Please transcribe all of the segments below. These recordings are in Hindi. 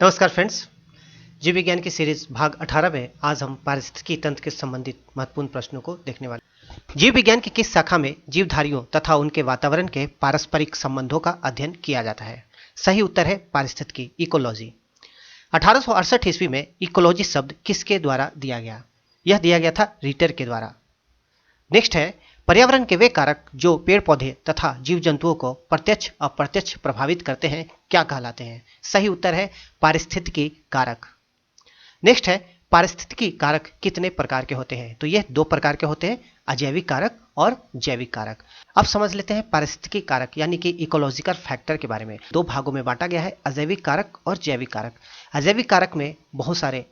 नमस्कार फ्रेंड्स। जीव विज्ञान की सीरीज भाग 18 में आज हम पारिस्थितिकी तंत्र के संबंधित महत्वपूर्ण प्रश्नों को देखने वाले हैं। जीव विज्ञान की किस शाखा में जीवधारियों तथा उनके वातावरण के पारस्परिक संबंधों का अध्ययन किया जाता है? सही उत्तर है पारिस्थितिकी, इकोलॉजी। 1868 ईस्वी में इकोलॉजी शब्द किसके द्वारा दिया गया? यह दिया गया था रिटर के द्वारा। नेक्स्ट है, पर्यावरण के वे कारक जो पेड़ पौधे तथा जीव जंतुओं को प्रत्यक्ष अप्रत्यक्ष प्रभावित करते हैं क्या कहलाते हैं? सही उत्तर है पारिस्थितिकी कारक। नेक्स्ट है, पारिस्थितिकी कारक कितने प्रकार के होते हैं? तो ये दो प्रकार के होते हैं, अजैविक कारक और जैविक कारक। अब समझ लेते हैं पारिस्थितिकी कारक यानी कि इकोलॉजिकल फैक्टर के बारे में। दो भागों में बांटा गया है, अजैविक कारक और जैविक कारक। अजैविक कारक में बहुत सारे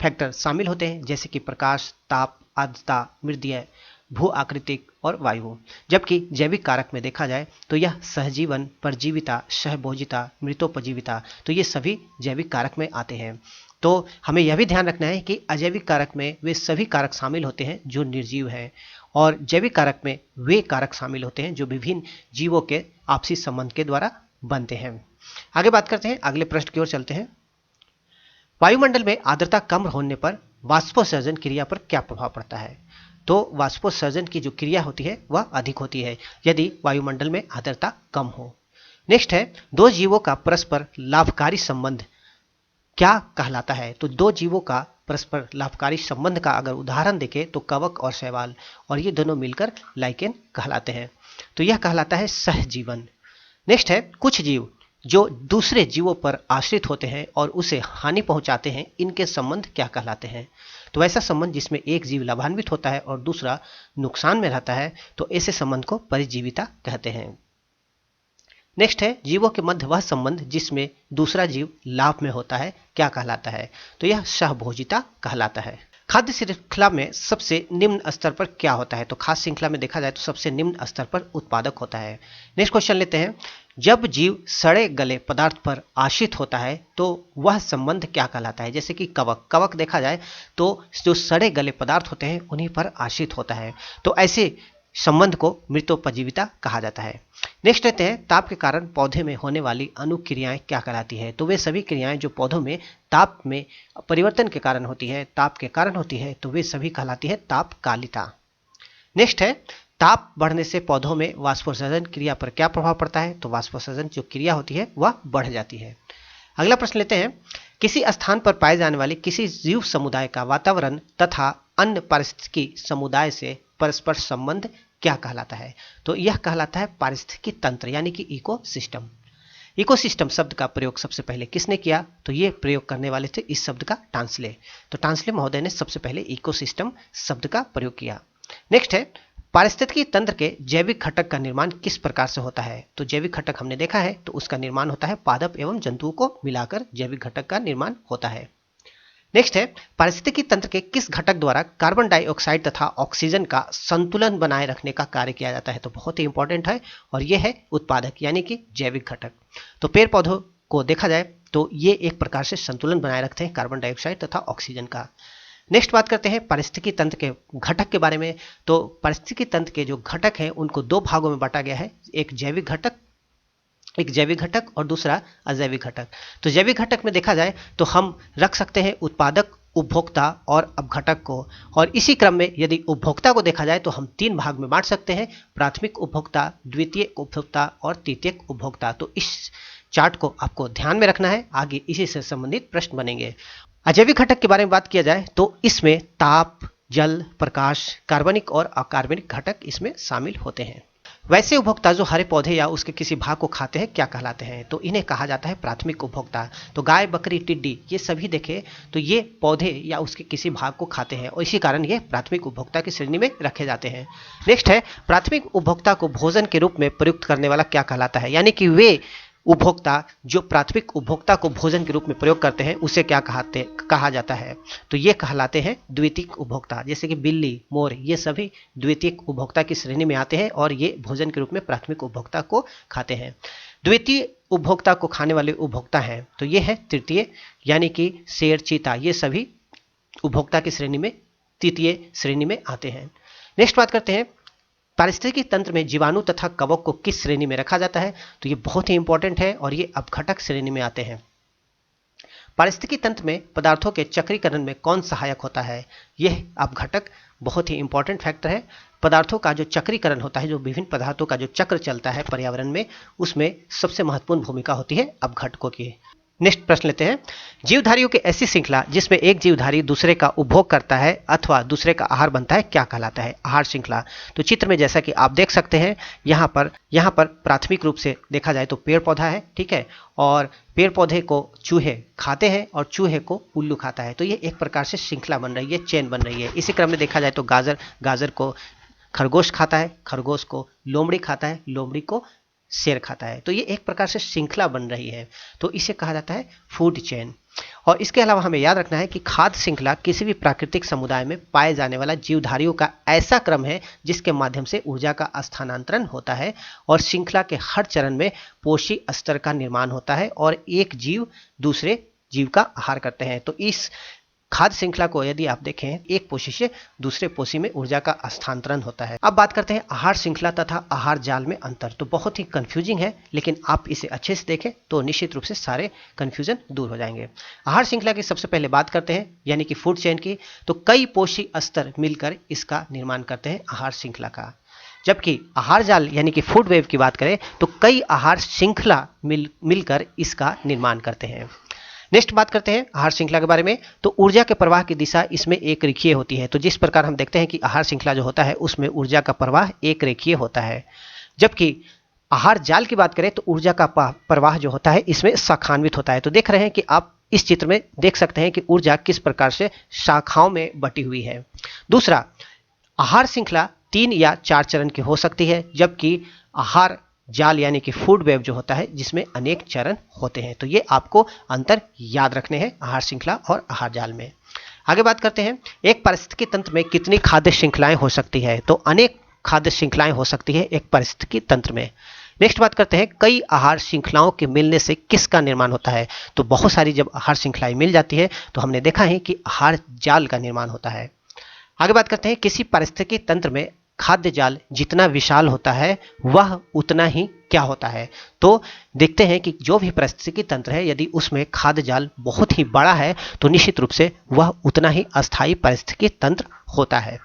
फैक्टर शामिल होते हैं जैसे कि प्रकाश, ताप, आर्द्रता, मृदीय, भू आकृतिक और वायु। जबकि जैविक कारक में देखा जाए तो यह सहजीवन, परजीविता, सहभोजिता, मृतोपजीविता, तो ये सभी जैविक कारक में आते हैं। तो हमें यह भी ध्यान रखना है कि अजैविक कारक में वे सभी कारक शामिल होते हैं जो निर्जीव हैं, और जैविक कारक में वे कारक शामिल होते हैं जो विभिन्न जीवों के आपसी संबंध के द्वारा बनते हैं। आगे बात करते हैं, अगले प्रश्न की ओर चलते हैं। वायुमंडल में आर्द्रता कम होने पर वाष्पोत्सर्जन क्रिया पर क्या प्रभाव पड़ता है? तो वाष्पोत्सर्जन की जो क्रिया होती है वह अधिक होती है यदि वायुमंडल में आर्द्रता कम हो। नेक्स्ट है, दो जीवों का परस्पर लाभकारी संबंध क्या कहलाता है? तो दो जीवों का परस्पर लाभकारी संबंध का अगर उदाहरण देखें तो कवक और शैवाल, और ये दोनों मिलकर लाइकेन कहलाते हैं, तो यह कहलाता है सहजीवन। नेक्स्ट है, कुछ जीव जो दूसरे जीवों पर आश्रित होते हैं और उसे हानि पहुंचाते हैं, इनके संबंध क्या कहलाते हैं? तो ऐसा संबंध जिसमें एक जीव लाभान्वित होता है और दूसरा नुकसान में रहता है, तो ऐसे संबंध को परिजीविता कहते हैं। नेक्स्ट है, जीवों के मध्य वह संबंध जिसमें दूसरा जीव लाभ में होता है क्या कहलाता है? तो यह सहभोजिता कहलाता है। खाद्य श्रृंखला में सबसे निम्न स्तर पर क्या होता है? तो खाद्य श्रृंखला में देखा जाए तो सबसे निम्न स्तर पर उत्पादक होता है। नेक्स्ट क्वेश्चन लेते हैं, जब जीव सड़े गले पदार्थ पर आश्रित होता है तो वह संबंध क्या कहलाता है? जैसे कि कवक देखा जाए तो जो सड़े गले पदार्थ होते हैं उन्हीं पर आश्रित होता है, तो ऐसे संबंध को मृतोपजीविता कहा जाता है। नेक्स्ट लेते हैं, ताप के कारण पौधे में होने वाली अनुक्रियाएं क्या कहलाती है? तो वे सभी क्रियाएं जो पौधों में ताप में परिवर्तन के कारण होती है, ताप के कारण होती है, तो वे सभी कहलाती है तापकालिता। नेक्स्ट है, ताप बढ़ने से पौधों में वाष्पोत्सर्जन क्रिया पर क्या प्रभाव पड़ता है? तो वाष्पोत्सर्जन जो क्रिया होती है वह बढ़ जाती है। अगला प्रश्न लेते हैं, किसी स्थान पर पाए जाने वाले किसी जीव समुदाय का वातावरण तथा अन्य पारिस्थितिकी समुदाय से परस्पर संबंध क्या कहलाता है? तो यह कहलाता है पारिस्थितिकी तंत्र यानी कि इकोसिस्टम। इकोसिस्टम शब्द का प्रयोग सबसे पहले किसने किया? तो ये प्रयोग करने वाले थे इस शब्द का टांसले। तो टांसले महोदय ने सबसे पहले इकोसिस्टम शब्द का प्रयोग किया। नेक्स्ट है, पारिस्थितिकी तंत्र के जैविक घटक का निर्माण किस प्रकार से होता है? तो जैविक घटक हमने देखा है, तो उसका निर्माण होता है पादप एवं जंतुओं को मिलाकर जैविक घटक का निर्माण होता है। नेक्स्ट है, पारिस्थितिकी तंत्र के किस घटक द्वारा कार्बन डाइऑक्साइड तथा ऑक्सीजन का संतुलन बनाए रखने का कार्य किया जाता है? तो बहुत ही इंपॉर्टेंट है, और यह है उत्पादक यानी कि जैविक घटक। तो पेड़ पौधों को देखा जाए तो ये एक प्रकार से संतुलन बनाए रखते हैं कार्बन डाइऑक्साइड तथा ऑक्सीजन का। नेक्स्ट बात करते हैं पारिस्थितिकी तंत्र के घटक के बारे में। तो पारिस्थितिकी तंत्र के जो घटक हैं उनको दो भागों में बांटा गया है, एक जैविक घटक और दूसरा अजैविक घटक। तो जैविक घटक में देखा जाए तो हम रख सकते हैं उत्पादक, उपभोक्ता और अपघटक को, और इसी क्रम में यदि उपभोक्ता को देखा जाए तो हम तीन भाग में बांट सकते हैं, प्राथमिक उपभोक्ता, द्वितीयक उपभोक्ता और तृतीयक उपभोक्ता। तो इस चार्ट को आपको ध्यान में रखना है, आगे इसी से संबंधित प्रश्न बनेंगे। अजैविक घटक के बारे में बात किया जाए तो इसमें ताप, जल, प्रकाश, कार्बनिक और अकार्बनिक घटक इसमें शामिल होते हैं। वैसे उपभोक्ता जो हरे पौधे या उसके किसी भाग को खाते हैं क्या कहलाते हैं? तो इन्हें कहा जाता है प्राथमिक उपभोक्ता। तो गाय, बकरी, टिड्डी ये सभी देखें तो ये पौधे या उसके किसी भाग को खाते हैं और इसी कारण ये प्राथमिक उपभोक्ता की श्रेणी में रखे जाते हैं। नेक्स्ट है, प्राथमिक उपभोक्ता को भोजन के रूप में प्रयुक्त करने वाला क्या कहलाता है? यानी कि वे उपभोक्ता जो प्राथमिक उपभोक्ता को भोजन के रूप में प्रयोग करते हैं उसे क्या कहा जाता है? तो ये कहलाते हैं द्वितीयक उपभोक्ता। जैसे कि बिल्ली, मोर ये सभी द्वितीयक उपभोक्ता की श्रेणी में आते हैं और ये भोजन के रूप में प्राथमिक उपभोक्ता को खाते हैं। द्वितीय उपभोक्ता को खाने वाले उपभोक्ता हैं तो ये है तृतीय, यानी कि शेर, चीता ये सभी उपभोक्ता की श्रेणी में तृतीय श्रेणी में आते हैं। नेक्स्ट बात करते हैं, पारिस्थितिकी तंत्र में जीवाणु तथा कवक को किस श्रेणी में रखा जाता है? तो ये बहुत ही इंपॉर्टेंट है और ये अपघटक श्रेणी में आते हैं। पारिस्थितिकी तंत्र में पदार्थों के चक्रीकरण में कौन सहायक होता है? यह अपघटक बहुत ही इंपॉर्टेंट फैक्टर है। पदार्थों का जो चक्रीकरण होता है, जो विभिन्न पदार्थों का जो चक्र चलता है पर्यावरण में, उसमें सबसे महत्वपूर्ण भूमिका होती है अपघटकों की। नेक्स्ट प्रश्न लेते हैं। जीवधारियों की ऐसी श्रृंखला जिसमें एक जीवधारी दूसरे का उपभोग करता है अथवा दूसरे का आहार बनता है, क्या कहलाता है? आहार श्रृंखला। तो चित्र में जैसा कि आप देख सकते हैं, यहाँ पर प्राथमिक रूप से देखा जाए तो पेड़ पौधा है, ठीक है, और पेड़ पौधे को चूहे खाते हैं और चूहे को उल्लू खाता है। तो ये एक प्रकार से श्रृंखला बन रही है, चेन बन रही है। इसी क्रम में देखा जाए तो गाजर को खरगोश खाता है, खरगोश को लोमड़ी खाता है, लोमड़ी को शेर खाता है। तो ये एक प्रकार से श्रृंखला बन रही है, तो इसे कहा जाता है फूड चेन। और इसके अलावा हमें याद रखना है कि खाद्य श्रृंखला किसी भी प्राकृतिक समुदाय में पाए जाने वाला जीवधारियों का ऐसा क्रम है जिसके माध्यम से ऊर्जा का स्थानांतरण होता है और श्रृंखला के हर चरण में पोषी स्तर का निर्माण होता है और एक जीव दूसरे जीव का आहार करते हैं। तो इस खाद्य श्रृंखला को यदि आप देखें, एक पोषी से दूसरे पोषी में ऊर्जा का स्थानांतरण होता है। अब बात करते हैं आहार श्रृंखला तथा आहार जाल में अंतर। तो बहुत ही कंफ्यूजिंग है, लेकिन आप इसे अच्छे से देखें तो निश्चित रूप से सारे कंफ्यूजन दूर हो जाएंगे। आहार श्रृंखला की सबसे पहले बात करते हैं, यानी कि फूड चेन की। तो कई पोषी स्तर मिलकर इसका निर्माण करते हैं आहार श्रृंखला का। जबकि आहार जाल यानी कि फूड वेव की बात करें तो कई आहार श्रृंखला मिलकर इसका निर्माण करते हैं। नेक्स्ट बात करते हैं आहार श्रृंखला के बारे में। तो ऊर्जा के प्रवाह की दिशा इसमें एक रेखीय होती है। तो जिस प्रकार हम देखते हैं कि आहार श्रृंखला जो होता है उसमें ऊर्जा का प्रवाह एक रेखीय होता है, जबकि आहार जाल की बात करें तो ऊर्जा का प्रवाह जो होता है इसमें शाखान्वित होता है। तो देख रहे हैं कि आप इस चित्र में देख सकते हैं कि ऊर्जा किस प्रकार से शाखाओं में बटी हुई है। दूसरा, आहार श्रृंखला 3 या 4 चरण की हो सकती है, जबकि आहार जाल यानी कि फूड वेव जो होता है जिसमें अनेक चरण होते हैं। तो ये आपको अंतर याद रखने हैं आहार श्रृंखला और आहार जाल में। आगे बात करते हैं, एक पारिस्थितिकी तंत्र में कितनी खाद्य श्रृंखलाएं हो सकती है? तो अनेक खाद्य श्रृंखलाएं हो सकती है एक पारिस्थितिकी तंत्र में। नेक्स्ट बात करते हैं, कई आहार श्रृंखलाओं के मिलने से किसका निर्माण होता है? तो बहुत सारी जब आहार श्रृंखलाएं मिल जाती है तो हमने देखा है कि आहार जाल का निर्माण होता है। आगे बात करते हैं, किसी पारिस्थितिकी तंत्र में खाद्य जाल जितना विशाल होता है वह उतना ही क्या होता है? तो देखते हैं कि जो भी पारिस्थितिकी तंत्र है यदि उसमें खाद्य जाल बहुत ही बड़ा है तो निश्चित रूप से वह उतना ही अस्थायी पारिस्थितिकी तंत्र होता है।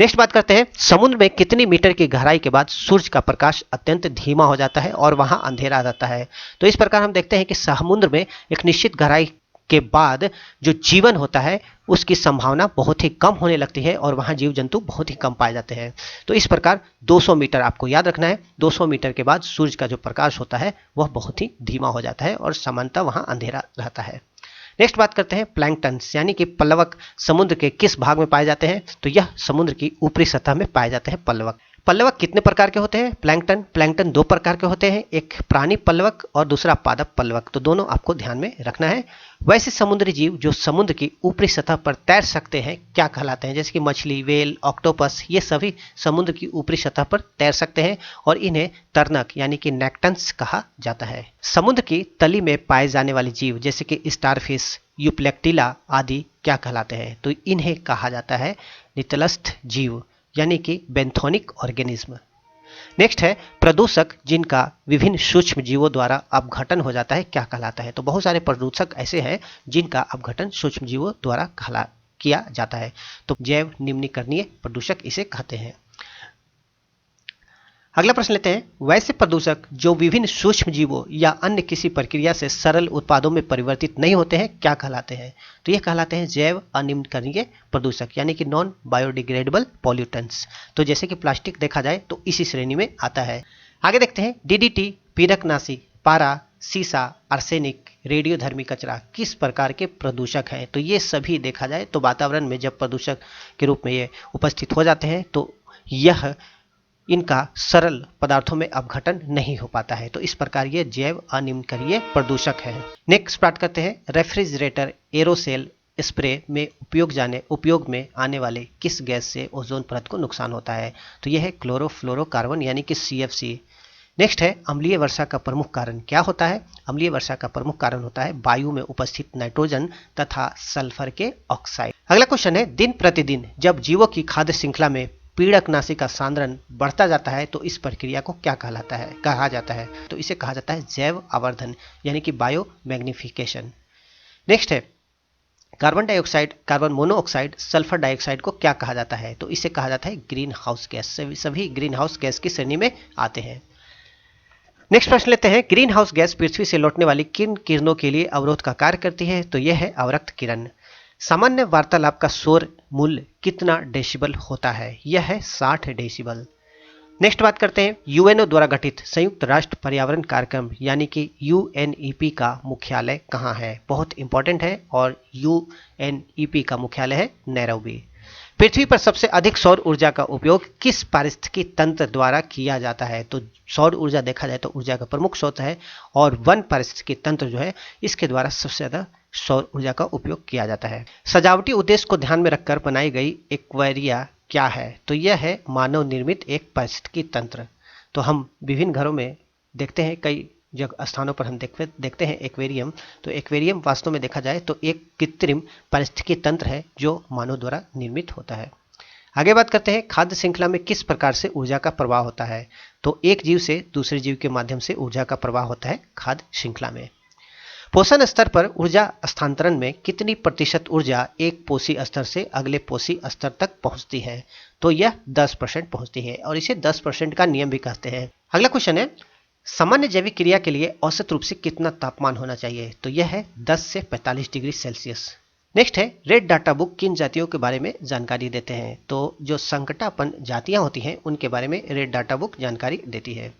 नेक्स्ट बात करते हैं, समुद्र में कितनी मीटर की गहराई के बाद सूर्य का प्रकाश अत्यंत धीमा हो जाता है और वहां अंधेरा आ जाता है? तो इस प्रकार हम देखते हैं कि समुद्र में एक निश्चित गहराई के बाद जो जीवन होता है उसकी संभावना बहुत ही कम होने लगती है और वहां जीव जंतु बहुत ही कम पाए जाते हैं। तो इस प्रकार 200 मीटर आपको याद रखना है, 200 मीटर के बाद सूर्य का जो प्रकाश होता है वह बहुत ही धीमा हो जाता है और सामान्यतः वहां अंधेरा रहता है। नेक्स्ट बात करते हैं, प्लैंकटन्स यानी कि पल्लवक समुद्र के किस भाग में पाए जाते हैं? तो यह समुद्र की ऊपरी सतह में पाए जाते हैं पल्लवक। पल्लवक कितने प्रकार के होते हैं? प्लैंकटन 2 प्रकार के होते हैं, एक प्राणी पल्लवक और दूसरा पादप पल्लवक। तो दोनों आपको ध्यान में रखना है। वैसे समुद्री जीव जो समुद्र की ऊपरी सतह पर तैर सकते हैं क्या कहलाते हैं? जैसे कि मछली, वेल, ऑक्टोपस, ये सभी समुद्र की ऊपरी सतह पर तैर सकते हैं और इन्हें तर्नक यानी कि नेक्टन्स कहा जाता है। समुद्र की तली में पाए जाने वाले जीव जैसे कि स्टारफिश, यूप्लेक्टिला आदि क्या कहलाते हैं? तो इन्हें कहा जाता है नितलस्थ जीव यानी कि बेंथोनिक ऑर्गेनिज्म। नेक्स्ट है प्रदूषक जिनका विभिन्न सूक्ष्म जीवों द्वारा अपघटन हो जाता है क्या कहलाता है? तो बहुत सारे प्रदूषक ऐसे हैं जिनका अपघटन सूक्ष्म जीवों द्वारा किया जाता है। तो जैव निम्नीकरणीय प्रदूषक इसे कहते हैं। अगला प्रश्न लेते हैं, वैसे प्रदूषक जो विभिन्न सूक्ष्म जीवों या अन्य किसी प्रक्रिया से सरल उत्पादों में परिवर्तित नहीं होते हैं क्या कहलाते हैं? तो ये कहलाते हैं जैव अनिम्नकरणीय प्रदूषक यानी कि नॉन बायोडिग्रेडेबल पॉल्यूटेंट्स। तो जैसे कि प्लास्टिक देखा जाए तो इसी श्रेणी में आता है। आगे देखते हैं, डीडीटी, पीरकनाशी, पारा, सीसा, आर्सेनिक, रेडियोधर्मी कचरा किस प्रकार के प्रदूषक हैं? तो ये सभी देखा जाए तो वातावरण में जब प्रदूषक के रूप में ये उपस्थित हो जाते हैं तो यह इनका सरल पदार्थों में अपघटन नहीं हो पाता है। तो इस प्रकार ये जैव अनिम्नकरणीय प्रदूषक है। नेक्स्ट बात करते हैं, रेफ्रिजरेटर, एरोसेल स्प्रे में उपयोग में आने वाले किस गैस से ओजोन परत को नुकसान होता है? तो यह है क्लोरोफ्लोरोकार्बन यानी कि CFC। नेक्स्ट है, अम्लीय वर्षा का प्रमुख कारण क्या होता है? अम्लीय वर्षा का प्रमुख कारण होता है वायु में उपस्थित नाइट्रोजन तथा सल्फर के ऑक्साइड। अगला क्वेश्चन है, दिन प्रतिदिन जब जीवों की खाद्य श्रृंखला में पीड़कनाशी का सांद्रण बढ़ता जाता है तो इस प्रक्रिया को क्या कहा जाता है? तो इसे कहा जाता है जैव आवर्धन यानी कि बायो मैग्निफिकेशन। नेक्स्ट है carbon dioxide, carbon monoxide, sulphur dioxide को क्या कहा जाता है? तो इसे कहा जाता है ग्रीन हाउस गैस। सभी ग्रीन हाउस गैस की श्रेणी में आते हैं। नेक्स्ट प्रश्न लेते हैं, ग्रीन हाउस गैस पृथ्वी से लौटने वाली किन किरणों के लिए अवरोध का कार्य करती है? तो यह है अवरक्त किरण। सामान्य वार्तालाप का शोर मूल्य कितना डेसिबल होता है? यह है 60 डेसिबल। नेक्स्ट बात करते हैं, यूएनओ द्वारा गठित संयुक्त राष्ट्र पर्यावरण कार्यक्रम यानी कि यूएनईपी का मुख्यालय कहाँ है? बहुत इंपॉर्टेंट है, और यूएनईपी का मुख्यालय है नैरोबी। पृथ्वी पर सबसे अधिक सौर ऊर्जा का उपयोग किस पारिस्थितिकी तंत्र द्वारा किया जाता है? तो सौर ऊर्जा देखा जाए तो ऊर्जा का प्रमुख स्रोत है, और वन पारिस्थितिकी तंत्र जो है इसके द्वारा सबसे ज्यादा सौर ऊर्जा का उपयोग किया जाता है। सजावटी उद्देश्य को ध्यान में रखकर बनाई गई एक्वेरिया क्या है? तो यह है मानव निर्मित एक पारिस्थितिकी तंत्र। तो हम विभिन्न घरों में देखते हैं, कई जगह स्थानों पर हम देखते हैं एक्वेरियम। तो एक्वेरियम वास्तव में देखा जाए तो एक कृत्रिम पारिस्थितिकी तंत्र है जो मानव द्वारा निर्मित होता है। आगे बात करते हैं, खाद्य श्रृंखला में किस प्रकार से ऊर्जा का प्रवाह होता है? तो एक जीव से दूसरे जीव के माध्यम से ऊर्जा का प्रवाह होता है खाद्य श्रृंखला में। पोषण स्तर पर ऊर्जा स्थानांतरण में कितनी प्रतिशत ऊर्जा एक पोषी स्तर से अगले पोषी स्तर तक पहुंचती है? तो यह 10% पहुंचती है, और इसे 10% का नियम भी कहते हैं। अगला क्वेश्चन है, सामान्य जैविक क्रिया के लिए औसत रूप से कितना तापमान होना चाहिए? तो यह है 10 से 45 डिग्री सेल्सियस। नेक्स्ट है, रेड डाटा बुक किन जातियों के बारे में जानकारी देते हैं? तो जो संकटापन जातियां होती हैं उनके बारे में रेड डाटा बुक जानकारी देती है।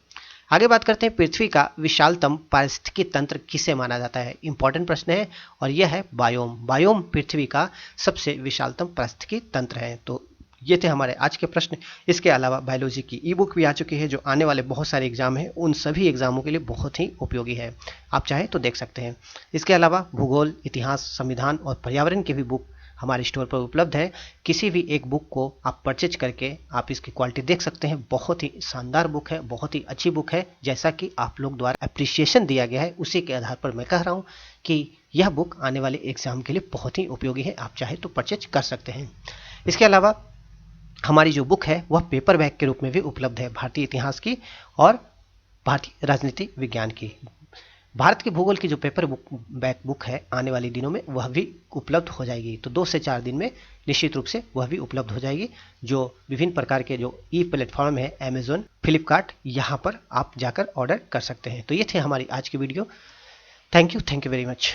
आगे बात करते हैं, पृथ्वी का विशालतम पारिस्थितिकी तंत्र किसे माना जाता है? इंपॉर्टेंट प्रश्न है, और यह है बायोम। बायोम पृथ्वी का सबसे विशालतम पारिस्थितिकी तंत्र है। तो ये थे हमारे आज के प्रश्न। इसके अलावा बायोलॉजी की ई बुक भी आ चुकी है जो आने वाले बहुत सारे एग्जाम हैं उन सभी एग्जामों के लिए बहुत ही उपयोगी है, आप चाहें तो देख सकते हैं। इसके अलावा भूगोल, इतिहास, संविधान और पर्यावरण की भी बुक हमारे स्टोर पर उपलब्ध है। किसी भी एक बुक को आप परचेज करके आप इसकी क्वालिटी देख सकते हैं। बहुत ही शानदार बुक है, बहुत ही अच्छी बुक है। जैसा कि आप लोग द्वारा अप्रिसिएशन दिया गया है उसी के आधार पर मैं कह रहा हूँ कि यह बुक आने वाले एग्जाम के लिए बहुत ही उपयोगी है, आप चाहे तो परचेज कर सकते हैं। इसके अलावा हमारी जो बुक है वह पेपर बैग के रूप में भी उपलब्ध है, भारतीय इतिहास की और भारतीय राजनीति विज्ञान की। भारत के भूगोल की जो पेपर बैक बुक है आने वाले दिनों में वह भी उपलब्ध हो जाएगी। तो 2 से 4 दिन में निश्चित रूप से वह भी उपलब्ध हो जाएगी, जो विभिन्न प्रकार के जो ई प्लेटफॉर्म है, अमेजोन, फ्लिपकार्ट, यहाँ पर आप जाकर ऑर्डर कर सकते हैं। तो ये थे हमारी आज की video. Thank you very much.